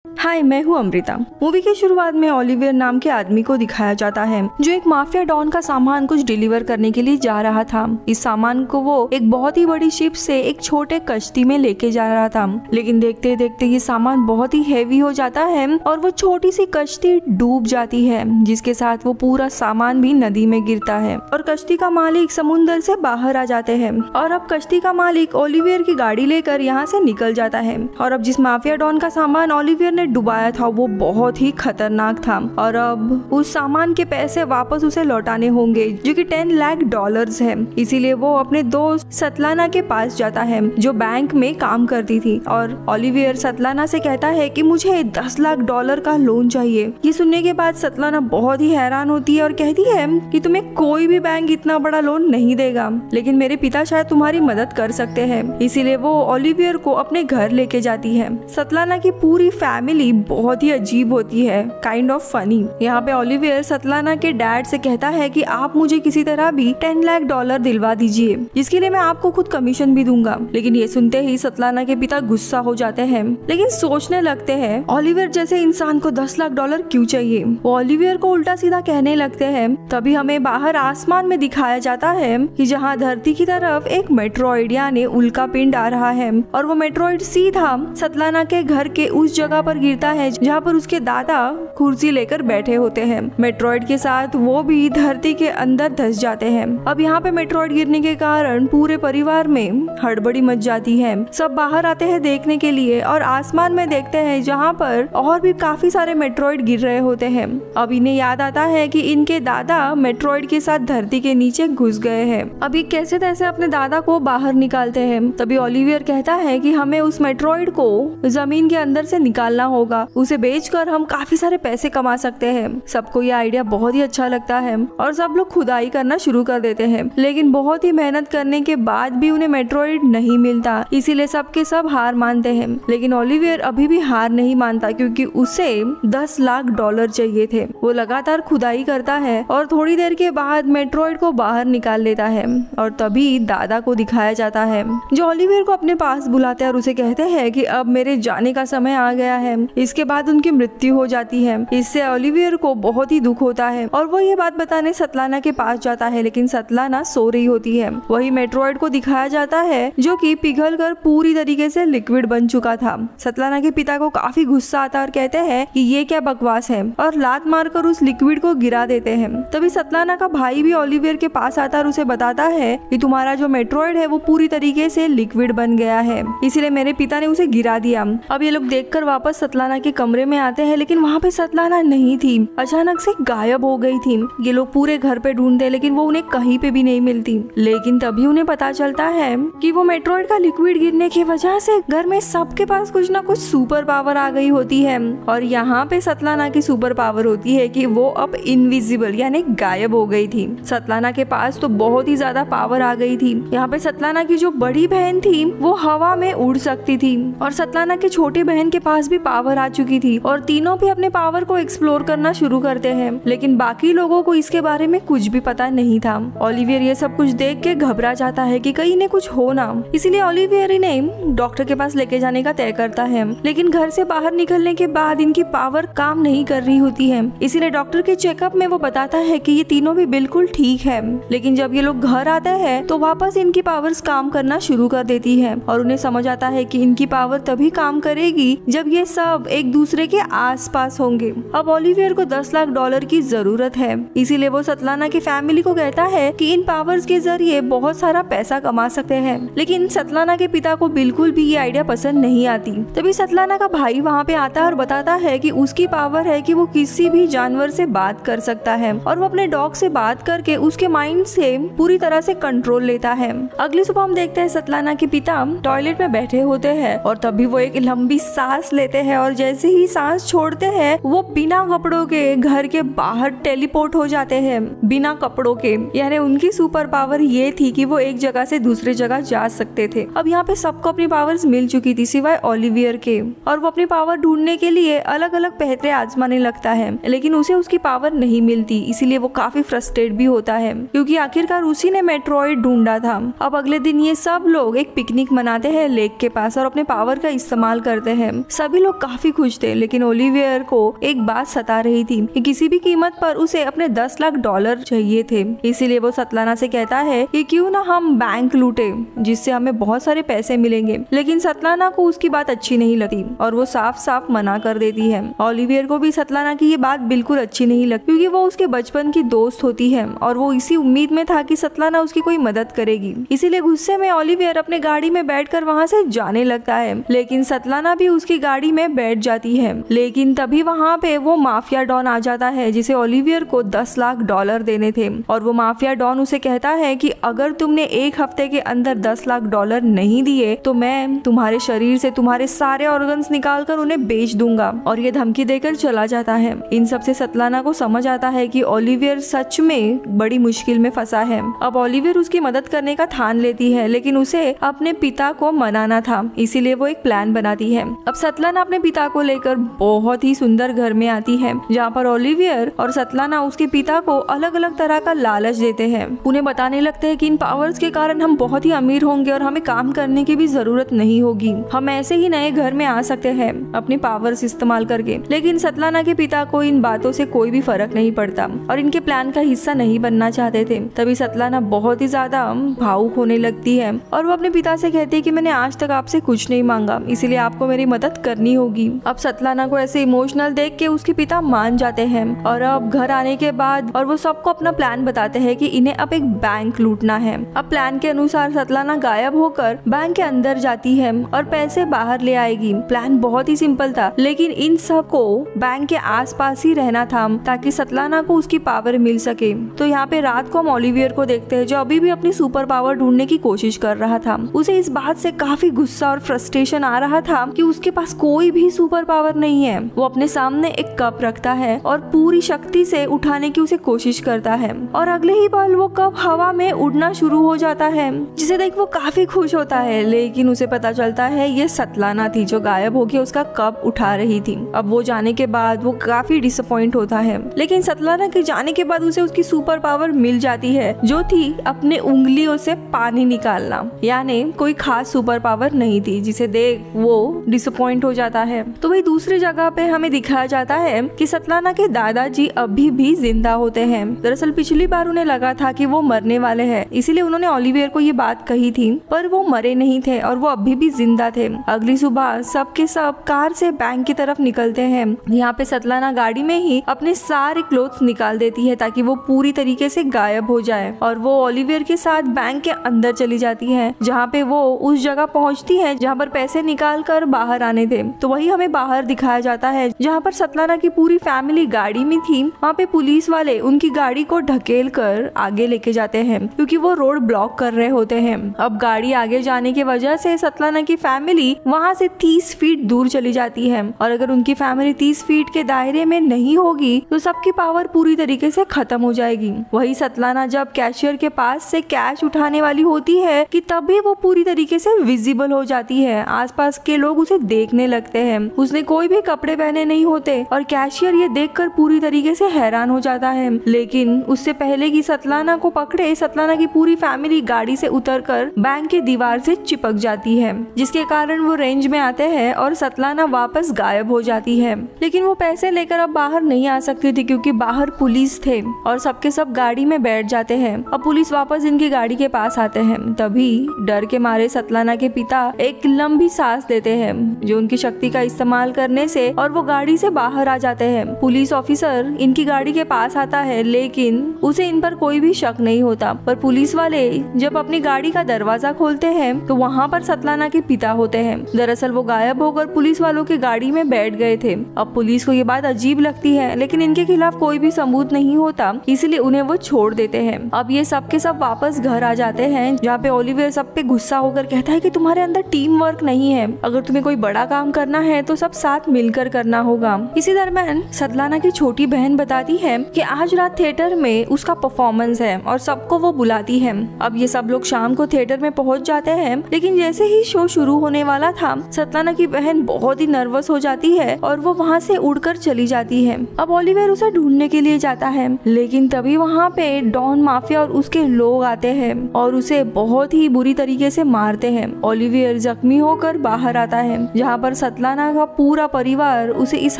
हाय, मैं हूँ अमृता। मूवी की शुरुआत में ओलिवियर नाम के आदमी को दिखाया जाता है जो एक माफिया डॉन का सामान कुछ डिलीवर करने के लिए जा रहा था। इस सामान को वो एक बहुत ही बड़ी शिप से एक छोटे कश्ती में लेके जा रहा था, लेकिन देखते देखते ये सामान बहुत ही हैवी हो जाता है और वो छोटी सी कश्ती डूब जाती है, जिसके साथ वो पूरा सामान भी नदी में गिरता है और कश्ती का मालिक समुद्र से बाहर आ जाते हैं। और अब कश्ती का मालिक ओलिवियर की गाड़ी लेकर यहाँ से निकल जाता है। और अब जिस माफिया डॉन का सामान ओलिवियर ने डुबाया था वो बहुत ही खतरनाक था और अब उस सामान के पैसे वापस उसे लौटाने होंगे जो कि 10 लाख डॉलर्स है। इसीलिए वो अपने दोस्त सतलाना के पास जाता है जो बैंक में काम करती थी और ओलिवियर सतलाना से कहता है कि मुझे 10 लाख डॉलर का लोन चाहिए। ये सुनने के बाद सतलाना बहुत ही हैरान होती है और कहती है कि तुम्हें कोई भी बैंक इतना बड़ा लोन नहीं देगा, लेकिन मेरे पिता शायद तुम्हारी मदद कर सकते हैं। इसीलिए वो ओलिवियर को अपने घर लेके जाती है। सतलाना की पूरी फैमिली बहुत ही अजीब होती है, काइंड ऑफ फनी। यहाँ पे ओलिवियर सतलाना के डैड से कहता है कि आप मुझे किसी तरह भी 10 लाख डॉलर दिलवा दीजिए, जिसके लिए मैं आपको खुद कमीशन भी दूंगा। लेकिन ये सुनते ही सतलाना के पिता गुस्सा हो जाते हैं, लेकिन सोचने लगते हैं ओलिवियर जैसे इंसान को 10 लाख डॉलर क्यों चाहिए। वो ओलिवियर को उल्टा सीधा कहने लगते हैं। तभी हमें बाहर आसमान में दिखाया जाता है कि जहाँ धरती की तरफ एक मेट्रॉइड यानी उल्का पिंड आ रहा है और वो मेट्रॉइड सीधा सतलाना के घर के उस जगह पर गिरता है जहाँ पर उसके दादा कुर्सी लेकर बैठे होते हैं। मेट्रॉइड के साथ वो भी धरती के अंदर धंस जाते हैं। अब यहाँ पे मेट्रॉइड गिरने के कारण पूरे परिवार में हड़बड़ी मच जाती है। सब बाहर आते हैं देखने के लिए और आसमान में देखते हैं जहाँ पर और भी काफी सारे मेट्रॉइड गिर रहे होते हैं। अब इन्हें याद आता है कि इनके दादा मेट्रॉइड के साथ धरती के नीचे घुस गए हैं। अभी कैसे तैसे अपने दादा को बाहर निकालते हैं। तभी ओलिवियर कहता है कि हमें उस मेट्रॉइड को जमीन के अंदर से निकालना होगा, उसे बेचकर हम काफी सारे पैसे कमा सकते हैं। सबको ये आइडिया बहुत ही अच्छा लगता है और सब लोग खुदाई करना शुरू कर देते हैं, लेकिन बहुत ही मेहनत करने के बाद भी उन्हें मेट्रॉइड नहीं मिलता। इसीलिए सबके सब हार मानते हैं, लेकिन ओलिवियर अभी भी हार नहीं मानता क्योंकि उसे 10 लाख डॉलर चाहिए थे। वो लगातार खुदाई करता है और थोड़ी देर के बाद मेट्रॉइड को बाहर निकाल लेता है और तभी दादा को दिखाया जाता है जो ओलिवियर को अपने पास बुलाते हैं और उसे कहते हैं कि अब मेरे जाने का समय आ गया है। इसके बाद उनकी मृत्यु हो जाती है। इससे ओलिवियर को बहुत ही दुख होता है और वो ये बात बताने सतलाना के पास जाता है, लेकिन सतलाना सो रही होती है। वही मेट्रॉइड को दिखाया जाता है जो कि पिघलकर पूरी तरीके से लिक्विड बन चुका था। सतलाना के पिता को काफी गुस्सा आता है और कहते हैं कि ये क्या बकवास है और लात मारकर उस लिक्विड को गिरा देते हैं। तभी सतलाना का भाई भी ओलिवियर के पास आता है और उसे बताता है कि तुम्हारा जो मेट्रॉइड है वो पूरी तरीके से लिक्विड बन गया है, इसीलिए मेरे पिता ने उसे गिरा दिया। अब ये लोग देखकर वापस सतलाना के कमरे में आते हैं, लेकिन वहाँ पे सतलाना नहीं थी, अचानक से गायब हो गई थी। ये लोग पूरे घर पे ढूंढते हैं लेकिन वो उन्हें कहीं पे भी नहीं मिलती। लेकिन तभी उन्हें पता चलता है कि वो मेट्रॉइड का लिक्विड गिरने की वजह से घर में सबके पास कुछ ना कुछ सुपर पावर आ गई होती है और यहाँ पे सतलाना की सुपर पावर होती है कि वो अब इनविजिबल यानी गायब हो गई थी। सतलाना के पास तो बहुत ही ज्यादा पावर आ गई थी। यहाँ पे सतलाना की जो बड़ी बहन थी वो हवा में उड़ सकती थी और सतलाना की छोटी बहन के पास भी पावर आ चुकी थी और तीनों भी अपने पावर को एक्सप्लोर करना शुरू करते हैं, लेकिन बाकी लोगों को इसके बारे में कुछ भी पता नहीं था। ओलिवियर ये सब कुछ देख के घबरा जाता है कि कहीं ने कुछ हो ना, इसीलिए ओलिवियर इन्हें डॉक्टर के पास लेके जाने का तय करता है। लेकिन घर से बाहर निकलने के बाद इनकी पावर काम नहीं कर रही होती है, इसीलिए डॉक्टर के चेकअप में वो बताता है कि ये तीनों भी बिल्कुल ठीक है। लेकिन जब ये लोग घर आते हैं तो वापस इनकी पावर्स काम करना शुरू कर देती है और उन्हें समझ आता है कि इनकी पावर तभी काम करेगी जब ये सब एक दूसरे के आसपास होंगे। अब ओलिवियर को 10 लाख डॉलर की जरूरत है, इसीलिए वो सतलाना की फैमिली को कहता है कि इन पावर्स के जरिए बहुत सारा पैसा कमा सकते हैं। लेकिन सतलाना के पिता को बिल्कुल भी ये आइडिया पसंद नहीं आती। तभी सतलाना का भाई वहाँ पे आता है और बताता है कि उसकी पावर है कि वो किसी भी जानवर से बात कर सकता है और वो अपने डॉग से बात करके उसके माइंड से पूरी तरह से कंट्रोल लेता है। अगली सुबह हम देखते हैं सतलाना के पिता टॉयलेट में बैठे होते हैं और तभी वो एक लंबी सांस लेते हैं और जैसे ही सांस छोड़ते हैं वो बिना कपड़ों के घर के बाहर टेलीपोर्ट हो जाते हैं, बिना कपड़ों के। यानी उनकी सुपर पावर ये थी कि वो एक जगह से दूसरी जगह जा सकते थे। अब यहाँ पे सबको अपनी पावर्स मिल चुकी थी सिवाय ओलिवियर के और वो अपनी पावर ढूंढने के लिए अलग अलग पहरे आजमाने लगता है, लेकिन उसे उसकी पावर नहीं मिलती। इसीलिए वो काफी फ्रस्ट्रेट भी होता है क्योंकि आखिरकार उसी ने मेट्रॉइड ढूंढा था। अब अगले दिन ये सब लोग एक पिकनिक मनाते हैं लेक के पास और अपने पावर का इस्तेमाल करते हैं। सभी लोग लोग काफी खुश थे, लेकिन ओलिवियर को एक बात सता रही थी कि किसी भी कीमत पर उसे अपने 10 लाख डॉलर चाहिए थे। इसीलिए वो सतलाना से कहता है कि क्यों ना हम बैंक लूटे, जिससे हमें बहुत सारे पैसे मिलेंगे। लेकिन सतलाना को उसकी बात अच्छी नहीं लगती और वो साफ साफ मना कर देती है। ओलिवियर को भी सतलाना की ये बात बिल्कुल अच्छी नहीं लगती, क्योंकि वो उसके बचपन की दोस्त होती है और वो इसी उम्मीद में था कि सतलाना उसकी कोई मदद करेगी। इसीलिए गुस्से में ओलिवियर अपने गाड़ी में बैठकर वहाँ से जाने लगता है, लेकिन सतलाना भी उसकी गाड़ी में बैठ जाती है। लेकिन तभी वहाँ पे वो माफिया डॉन आ जाता है, जिसे ओलिवियर को 10 लाख डॉलर देने थे। और वो माफिया डॉन उसे कहता है कि अगर तुमने एक हफ्ते के अंदर 10 लाख डॉलर नहीं दिए तो मैं तुम्हारे शरीर से तुम्हारे सारे ऑर्गन्स निकाल कर उन्हें बेच दूंगा। और ये धमकी देकर चला जाता है। इन सब से सतलाना को समझ आता है कि ओलिवियर सच में बड़ी मुश्किल में फंसा है। अब ओलिवियर उसकी मदद करने का ठान लेती है, लेकिन उसे अपने पिता को मनाना था, इसीलिए वो एक प्लान बनाती है। अब सतलाना अपने पिता को लेकर बहुत ही सुंदर घर में आती है, जहाँ पर ओलिवियर और सतलाना उसके पिता को अलग अलग तरह का लालच देते हैं। उन्हें बताने लगते हैं कि इन पावर्स के कारण हम बहुत ही अमीर होंगे और हमें काम करने की भी जरूरत नहीं होगी, हम ऐसे ही नए घर में आ सकते हैं अपने पावर्स इस्तेमाल करके। लेकिन सतलाना के पिता को इन बातों से कोई भी फर्क नहीं पड़ता और इनके प्लान का हिस्सा नहीं बनना चाहते थे। तभी सतलाना बहुत ही ज्यादा भावुक होने लगती है और वो अपने पिता से कहती है कि मैंने आज तक आपसे कुछ नहीं मांगा, इसीलिए आपको मेरी मदद करनी होगी। अब सतलाना को ऐसे इमोशनल देख के उसके पिता मान जाते हैं और अब घर आने के बाद और वो सबको अपना प्लान बताते हैं कि इन्हें अब एक बैंक लूटना है। अब प्लान के अनुसार सतलाना गायब होकर बैंक के अंदर जाती है और पैसे बाहर ले आएगी। प्लान बहुत ही सिंपल था, लेकिन इन सब को बैंक के आसपास ही रहना था ताकि सतलाना को उसकी पावर मिल सके। तो यहाँ पे रात को हम ओलिवियर को देखते हैं, जो अभी भी अपनी सुपर पावर ढूंढने की कोशिश कर रहा था। उसे इस बात से काफी गुस्सा और फ्रस्ट्रेशन आ रहा था कि उसके पास कोई भी सुपर पावर नहीं है। वो अपने सामने एक कप रखता है और पूरी शक्ति से उठाने की उसे कोशिश करता है और अगले ही पल वो कप हवा में उड़ना शुरू हो जाता है, जिसे देख वो काफी खुश होता है। लेकिन उसे पता चलता है ये सतलाना थी जो गायब होके उसका कप उठा रही थी। अब वो जाने के बाद वो काफी डिसअपॉइंट होता है, लेकिन सतलाना के जाने के बाद उसे उसकी सुपर पावर मिल जाती है, जो थी अपने उंगलियों से पानी निकालना। यानी कोई खास सुपर पावर नहीं थी, जिसे देख वो डिसअपॉइंट हो जाता है। तो वही दूसरी जगह पे हमें दिखाया जाता है कि सतलाना के दादाजी अभी भी जिंदा होते हैं। दरअसल पिछली बार उन्हें लगा था कि वो मरने वाले हैं, इसीलिए उन्होंने ओलिवियर को ये बात कही थी, पर वो मरे नहीं थे और वो अभी भी जिंदा थे। अगली सुबह सब के सब कार से बैंक की तरफ निकलते हैं। यहाँ पे सतलाना गाड़ी में ही अपने सारे क्लोथ्स निकाल देती है ताकि वो पूरी तरीके से गायब हो जाए और वो ओलिवियर के साथ बैंक के अंदर चली जाती है, जहाँ पे वो उस जगह पहुँचती है जहाँ पर पैसे निकाल कर बाहर आने थे। तो वही हमें बाहर दिखाया जाता है जहाँ पर सतलाना की पूरी फैमिली गाड़ी में थी। वहाँ पे पुलिस वाले उनकी गाड़ी को ढकेल कर आगे लेके जाते हैं क्योंकि वो रोड ब्लॉक कर रहे होते हैं। अब गाड़ी आगे जाने की वजह से सतलाना की फैमिली वहाँ से 30 फीट दूर चली जाती है और अगर उनकी फैमिली 30 फीट के दायरे में नहीं होगी तो सबकी पावर पूरी तरीके से खत्म हो जाएगी। वही सतलाना जब कैशियर के पास से कैश उठाने वाली होती है कि तभी वो पूरी तरीके से विजिबल हो जाती है। आसपास के लोग उसे देखने लगते हैं। उसने कोई भी कपड़े पहने नहीं होते और कैशियर ये देखकर पूरी तरीके से हैरान हो जाता है। लेकिन उससे पहले कि सतलाना को पकड़े, सतलाना की पूरी फैमिली गाड़ी से उतरकर बैंक के दीवार से चिपक जाती है, जिसके कारण वो रेंज में आते हैं और सतलाना वापस गायब हो जाती है। लेकिन वो पैसे लेकर अब बाहर नहीं आ सकती थी क्योंकि बाहर पुलिस थे और सबके सब गाड़ी में बैठ जाते हैं। अब पुलिस वापस इनकी गाड़ी के पास आते हैं। तभी डर के मारे सतलाना के पिता एक लंबी सांस लेते हैं, जो उनकी शक्ति का इस्तेमाल करने से, और वो गाड़ी से बाहर आ जाते हैं। पुलिस ऑफिसर इनकी गाड़ी के पास आता है, लेकिन उसे इन पर कोई भी शक नहीं होता। पर पुलिस वाले जब अपनी गाड़ी का दरवाजा खोलते हैं तो वहाँ पर सतलाना के पिता होते हैं। दरअसल वो गायब होकर पुलिस वालों की गाड़ी में बैठ गए थे। अब पुलिस को ये बात अजीब लगती है, लेकिन इनके खिलाफ कोई भी सबूत नहीं होता, इसलिए उन्हें वो छोड़ देते हैं। अब ये सब के सब वापस घर आ जाते हैं, जहाँ पे ओलिवियर सब पे गुस्सा होकर कहता है कि तुम्हारे अंदर टीम वर्क नहीं है, अगर तुम्हें कोई बड़ा काम करना है तो सब साथ मिलकर करना होगा। इसी दरम्यान सतलाना की छोटी बहन बताती है कि आज रात थिएटर में उसका परफॉर्मेंस है और सबको वो बुलाती है। अब ये सब लोग शाम को थिएटर में पहुंच जाते हैं, लेकिन जैसे ही शो शुरू होने वाला था सतलाना की बहन बहुत ही नर्वस हो जाती है और वो वहाँ से उड़कर चली जाती है। अब ओलिवियर उसे ढूंढने के लिए जाता है, लेकिन तभी वहाँ पे डॉन माफिया और उसके लोग आते हैं और उसे बहुत ही बुरी तरीके से मारते हैं। ओलिवियर जख्मी होकर बाहर आता है, जहाँ पर सतलाना का पूरा परिवार उसे इस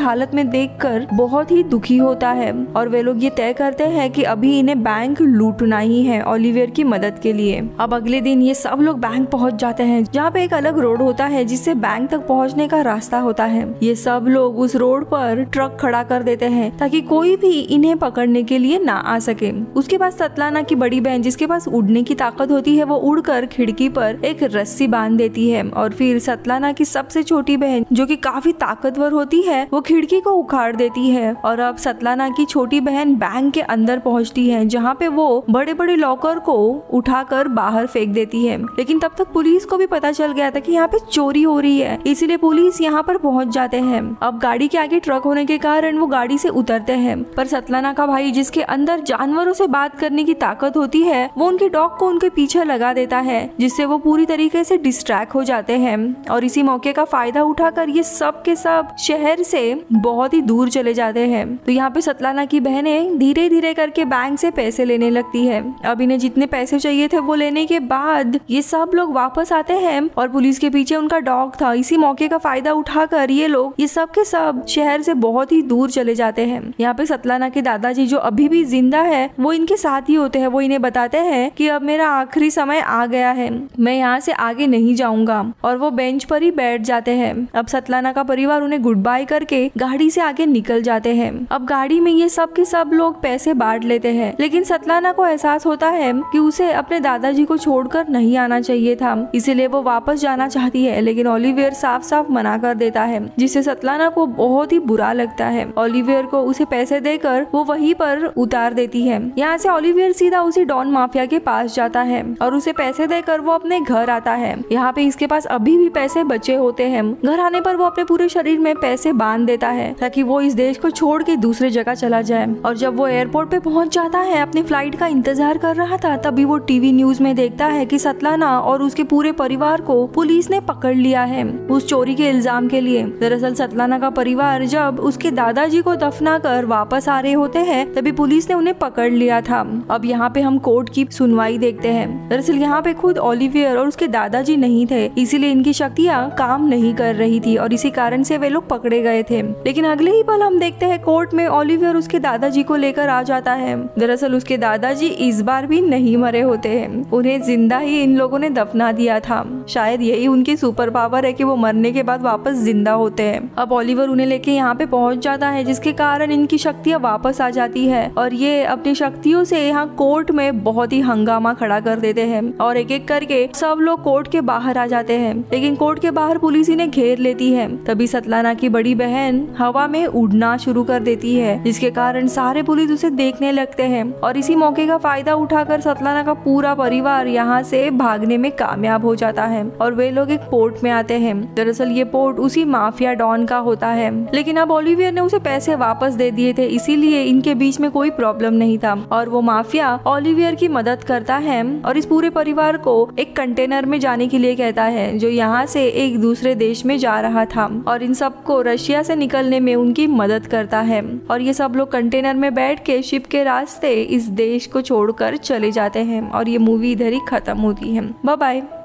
हालत में देखकर बहुत ही दुखी होता है और वे लोग ये तय करते हैं कि अभी इन्हें बैंक लूटना ही है ओलिवियर की मदद के लिए। अब अगले दिन ये सब लोग बैंक पहुंच जाते हैं, जहाँ पे एक अलग रोड होता है जिससे बैंक तक पहुंचने का रास्ता होता है। ये सब लोग उस रोड पर ट्रक खड़ा कर देते हैं ताकि कोई भी इन्हें पकड़ने के लिए ना आ सके। उसके बाद सतलाना की बड़ी बहन, जिसके पास उड़ने की ताकत होती है, वो उड़कर खिड़की पर एक रस्सी बांध देती है और फिर सतलाना की सबसे छोटी बहन, जो कि काफी ताकतवर होती है, वो खिड़की को उखाड़ देती है। और अब सतलाना की छोटी बहन बैंक के अंदर पहुंचती है, जहाँ पे वो बड़े बड़े लॉकर को उठाकर बाहर फेंक देती है। लेकिन तब तक पुलिस को भी पता चल गया था कि यहाँ पे चोरी हो रही है, इसीलिए पुलिस यहाँ पर पहुंच जाते हैं। अब गाड़ी के आगे ट्रक होने के कारण वो गाड़ी से उतरते हैं, पर सतलाना का भाई, जिसके अंदर जानवरों से बात करने की ताकत होती है, वो उनके डॉग को उनके पीछे लगा देता है, जिससे वो पूरी तरीके से डिस्ट्रैक्ट हो जाते हैं। और इसी मौके का फायदा उठाकर ये सब के सब शहर से बहुत ही दूर चले जाते हैं। तो यहाँ पे सतलाना की बहनें धीरे धीरे करके बैंक से पैसे लेने लगती है। अब इन्हें जितने पैसे चाहिए थे वो लेने के बाद ये सब लोग वापस आते हैं और पुलिस के पीछे उनका डॉग था। इसी मौके का फायदा उठाकर ये लोग ये सब के सब शहर से बहुत ही दूर चले जाते हैं। यहाँ पे सतलाना के दादाजी, जो अभी भी जिंदा है, वो इनके साथ ही होते हैं। वो इन्हें बताते हैं कि अब मेरा आखिरी समय आ गया है, मैं यहाँ से आगे नहीं जाऊंगा, और वो बेंच पर ही बैठ जाते हैं। अब सतलाना का परिवार उन्हें गुड बाय करके गाड़ी से आगे निकल जाते हैं। अब गाड़ी में ये सब के सब लोग पैसे बांट लेते हैं, लेकिन सतलाना को एहसास होता है कि उसे अपने दादाजी को छोड़कर नहीं आना चाहिए था, इसीलिए वो वापस जाना चाहती है। लेकिन ओलिवियर साफ साफ मना कर देता है, जिससे सतलाना को बहुत ही बुरा लगता है। ओलिवियर को उसे पैसे देकर वो वहीं पर उतार देती है। यहाँ से ओलिवियर सीधा उसी डॉन माफिया के पास जाता है और उसे पैसे देकर वो अपने घर आता है। यहाँ पे इसके पास अभी भी पैसे बचे होते हैं। घर आने पर वो अपने पूरे शरीर में पैसे बांध देता है ताकि वो इस देश को छोड़ के दूसरे जगह चला जाए। और जब वो एयरपोर्ट पे पहुंच जाता है, अपनी फ्लाइट का इंतजार कर रहा था, तभी वो टीवी न्यूज में देखता है कि सतलाना और उसके पूरे परिवार को पुलिस ने पकड़ लिया है उस चोरी के इल्जाम के लिए। दरअसल सतलाना का परिवार जब उसके दादाजी को दफना कर वापस आ रहे होते हैं, तभी पुलिस ने उन्हें पकड़ लिया था। अब यहाँ पे हम कोर्ट की सुनवाई देखते हैं। दरअसल यहाँ पे खुद ओलिवियर और उसके दादाजी नहीं थे, इसीलिए इनकी शक्तियाँ काम नहीं कर रही थी और इसी कारण से वे लोग पकड़े गए थे। लेकिन अगले ही पल हम देखते हैं कोर्ट में ओलिवियर उसके दादाजी को लेकर आ जाता है। दरअसल उसके दादाजी इस बार भी नहीं मरे होते हैं, उन्हें जिंदा ही इन लोगों ने दफना दिया था। शायद यही उनकी सुपर पावर है कि वो मरने के बाद वापस जिंदा होते हैं। अब ओलिवर उन्हें लेके यहाँ पे पहुंच जाता है, जिसके कारण इनकी शक्तियाँ वापस आ जाती है और ये अपनी शक्तियों से यहाँ कोर्ट में बहुत ही हंगामा खड़ा कर देते हैं और एक एक करके सब लोग कोर्ट के बाहर आ जाते हैं। लेकिन कोर्ट के बाहर पुलिस इन्हें घेर लेती है। तभी सतलाना की बड़ी बहन हवा में उड़ना शुरू कर देती है, जिसके कारण सारे पुलिस उसे देखने लगते हैं और इसी मौके का फायदा उठाकर सतलाना का पूरा परिवार यहाँ से भागने में कामयाब हो जाता है और वे लोग एक पोर्ट में आते हैं। दरअसल ये पोर्ट उसी माफिया डॉन का होता है, लेकिन अब ओलिवियर ने उसे पैसे वापस दे दिए थे, इसीलिए इनके बीच में कोई प्रॉब्लम नहीं था और वो माफिया ओलिवियर की मदद करता है और इस पूरे परिवार को एक कंटेनर में जाने के लिए कहता है, जो यहाँ से एक दूसरे देश में जा रहा था, और इन सबको रशिया से निकलने में उनकी मदद करता है। और ये सब लोग कंटेनर में बैठ के शिप के रास्ते इस देश को छोड़कर चले जाते हैं और ये मूवी इधर ही खत्म होती है। Bye bye.